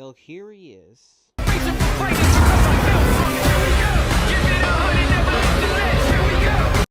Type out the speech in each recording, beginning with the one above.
So here he is.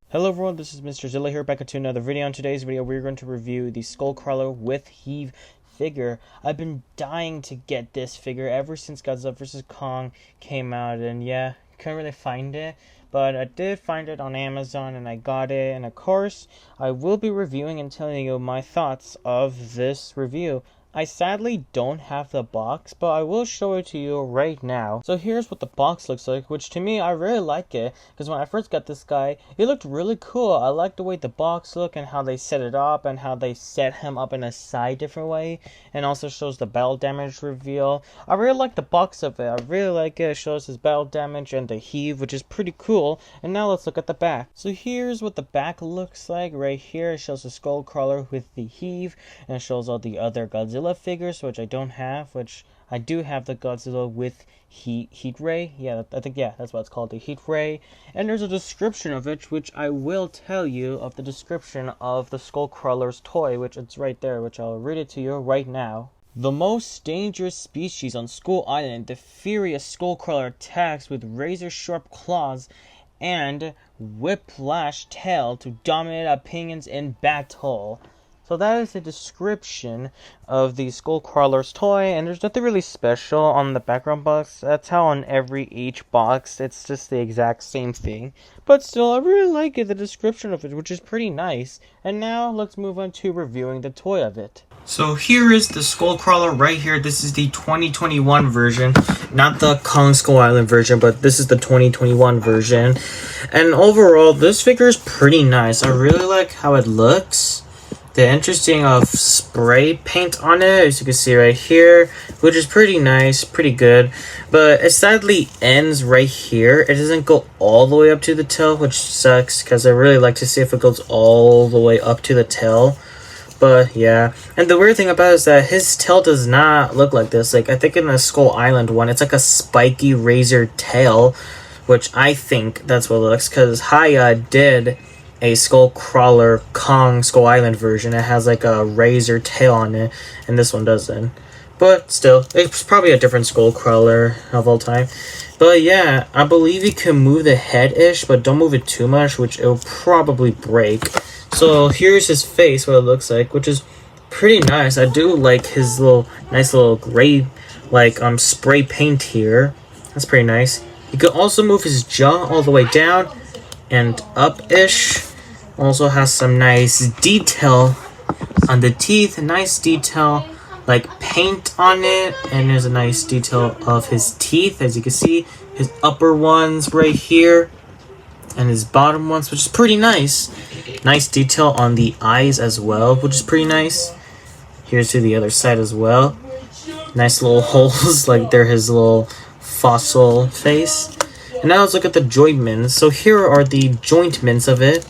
Hello everyone, this is Mr. Zilla here, back into another video. In today's video, we're going to review the Scullcrawler with HEAV figure. I've been dying to get this figure ever since Godzilla vs. Kong came out, and yeah, couldn't really find it. But I did find it on Amazon, and I got it, and of course, I will be reviewing and telling you my thoughts of this review. I sadly don't have the box, but I will show it to you right now. So here's what the box looks like, which to me, I really like it, because when I first got this guy, it looked really cool. I like the way the box looked and how they set it up and how they set him up in a side different way, and also shows the battle damage reveal. I really like the box of it. I really like it. It shows his battle damage and the HEAV, which is pretty cool. And now let's look at the back. So here's what the back looks like. Right here, it shows the Scullcrawler with the HEAV, and it shows all the other Godzilla figures, which I don't have, which I do have the Godzilla with heat ray. Yeah, I think, yeah, that's what it's called, the heat ray. And there's a description of it, which I will tell you of the description of the Scullcrawler's toy, which it's right there, which I'll read it to you right now. The most dangerous species on Skull Island, the furious Scullcrawler attacks with razor-sharp claws and whiplash tail to dominate opinions in battle. So that is the description of the Scullcrawler's toy, and there's nothing really special on the background box. That's how on each box, it's just the exact same thing. But still, I really like it, the description of it, which is pretty nice. And now, let's move on to reviewing the toy of it. So here is the Scullcrawler right here. This is the 2021 version, not the Kong Skull Island version, but this is the 2021 version. And overall, this figure is pretty nice. I really like how it looks. The interesting of spray paint on it, as you can see right here, which is pretty nice, pretty good. But it sadly ends right here. It doesn't go all the way up to the tail, which sucks, because I really like to see if it goes all the way up to the tail. But yeah, and the weird thing about it is that his tail does not look like this. Like, I think in the Skull Island one, it's like a spiky razor tail, which I think that's what it looks, because Haya did a Scullcrawler Kong Skull Island version. It has like a razor tail on it, and this one doesn't. But still, it's probably a different Scullcrawler of all time. But yeah, I believe you can move the head-ish, but don't move it too much, which it'll probably break. So here's his face, what it looks like, which is pretty nice. I do like his nice little gray, like spray paint here. That's pretty nice. You can also move his jaw all the way down and up-ish. Also has some nice detail on the teeth, nice detail like paint on it, and there's a nice detail of his teeth, as you can see, his upper ones right here and his bottom ones, which is pretty nice. Nice detail on the eyes as well, which is pretty nice. Here's to the other side as well. Nice little holes, like they're his little fossil face. And now let's look at the jointments. So here are the jointments of it.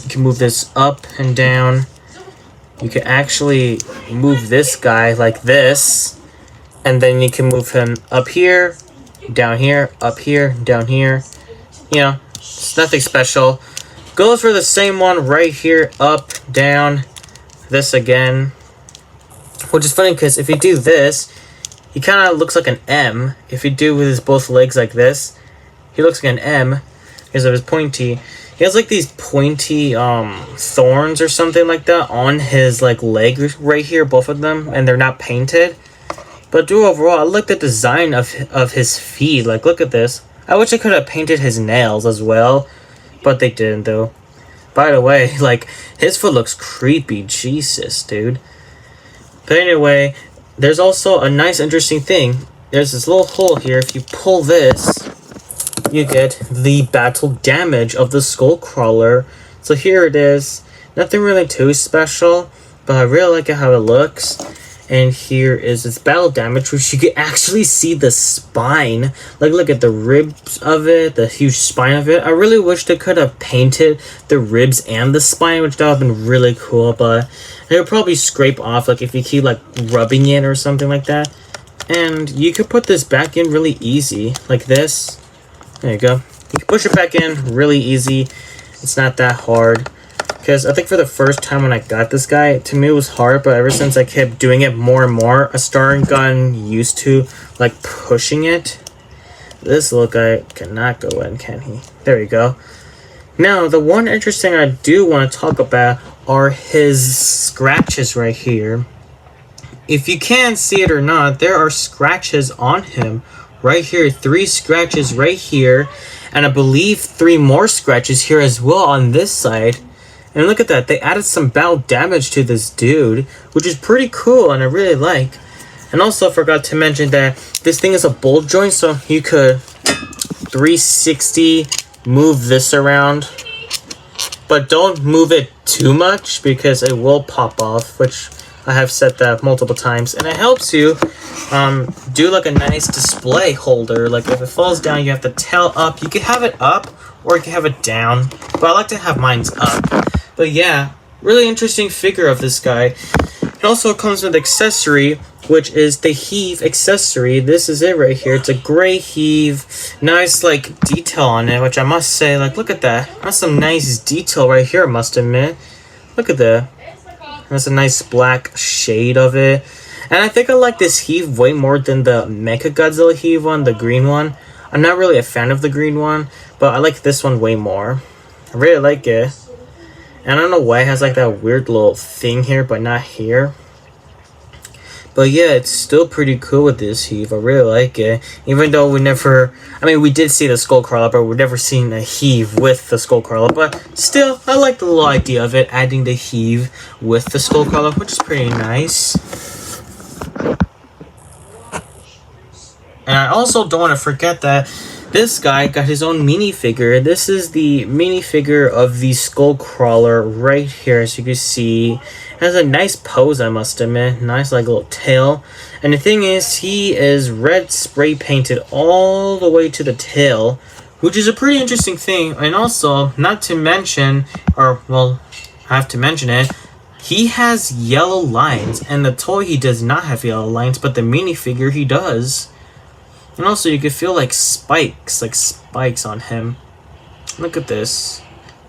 You can move this up and down. You can actually move this guy like this. And then you can move him up here, down here, up here, down here. You know, it's nothing special. Goes for the same one right here, up, down, this again. Which is funny because if you do this, he kind of looks like an M. If you do with his both legs like this, he looks like an M because of his pointy. He has like these pointy thorns or something like that on his like leg right here, both of them, and they're not painted. But overall, I like the design of his feet. Like, look at this. I wish I could have painted his nails as well, but they didn't though. By the way, like, his foot looks creepy. Jesus, dude. But anyway, there's also a nice interesting thing. There's this little hole here. If you pull this, you get the battle damage of the Scullcrawler. So here it is. Nothing really too special, but I really like how it looks. And here is its battle damage, which you can actually see the spine. Like, look at the ribs of it, the huge spine of it. I really wish they could have painted the ribs and the spine, which that would have been really cool, but it would probably scrape off, like, if you keep, like, rubbing it or something like that. And you could put this back in really easy, like this. There you go. You can push it back in really easy. It's not that hard. because I think for the first time when I got this guy, to me it was hard, but ever since I kept doing it more and more, I started gotten used to like pushing it. This little guy cannot go in, can he? There we go. Now, the one interesting I do want to talk about are his scratches right here. If you can see it or not, there are scratches on him right here. 3 scratches right here, and I believe 3 more scratches here as well on this side. And look at that, they added some battle damage to this dude, which is pretty cool and I really like. And also, I forgot to mention that this thing is a bolt joint, so you could 360 move this around. But don't move it too much because it will pop off, which I have said that multiple times. And it helps you do like a nice display holder. Like if it falls down, you have the tail up. You can have it up or you can have it down. But I like to have mine's up. But yeah, really interesting figure of this guy. It also comes with accessory, which is the HEAV accessory. This is it right here. It's a gray HEAV. Nice like detail on it, which I must say, like look at that. That's some nice detail right here, I must admit. Look at that. That's a nice black shade of it. And I think I like this HEAV way more than the Mecha Godzilla HEAV one, the green one. I'm not really a fan of the green one, but I like this one way more. I really like it. And I don't know why it has like that weird little thing here, but not here. But yeah, it's still pretty cool with this HEAV. I really like it. Even though we never... I mean, we did see the Scullcrawler, but we've never seen a HEAV with the Scullcrawler. But still, I like the little idea of it, adding the HEAV with the Scullcrawler, which is pretty nice. And I also don't want to forget that this guy got his own minifigure. This is the minifigure of the Scullcrawler right here, as you can see. It has a nice pose, I must admit. Nice, like, little tail. And the thing is, he is red spray painted all the way to the tail, which is a pretty interesting thing. And also, not to mention, or, well, I have to mention it, he has yellow lines. And the toy, he does not have yellow lines, but the minifigure, he does. And also, you can feel like spikes on him. Look at this.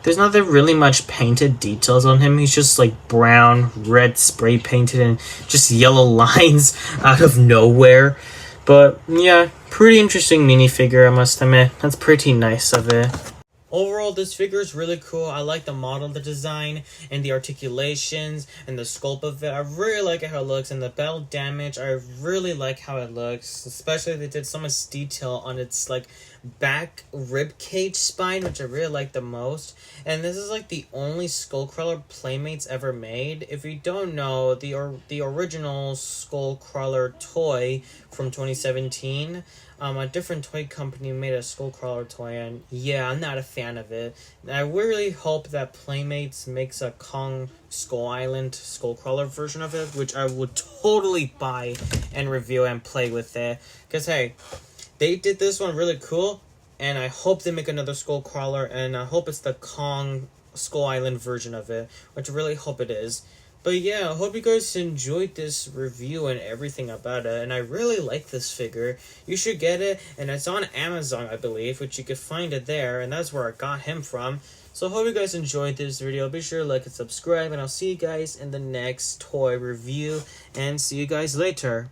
There's not really much painted details on him. He's just like brown, red spray painted, and just yellow lines out of nowhere. But yeah, pretty interesting minifigure, I must admit. That's pretty nice of it. Overall, this figure is really cool. I like the model, the design, and the articulations, and the sculpt of it. I really like how it looks, and the battle damage, I really like how it looks. Especially they did so much detail on its, like, back rib cage spine, which I really like the most. And this is, like, the only Scullcrawler Playmates ever made. If you don't know, the original Scullcrawler toy from 2017... a different toy company made a Scullcrawler toy, and yeah, I'm not a fan of it. I really hope that Playmates makes a Kong Skull Island Scullcrawler version of it, which I would totally buy and review and play with it. Because, hey, they did this one really cool, and I hope they make another Scullcrawler, and I hope it's the Kong Skull Island version of it, which I really hope it is. But yeah, I hope you guys enjoyed this review and everything about it, and I really like this figure. You should get it, and it's on Amazon, I believe, which you could find it there, and that's where I got him from. So I hope you guys enjoyed this video. Be sure to like and subscribe, and I'll see you guys in the next toy review, and see you guys later.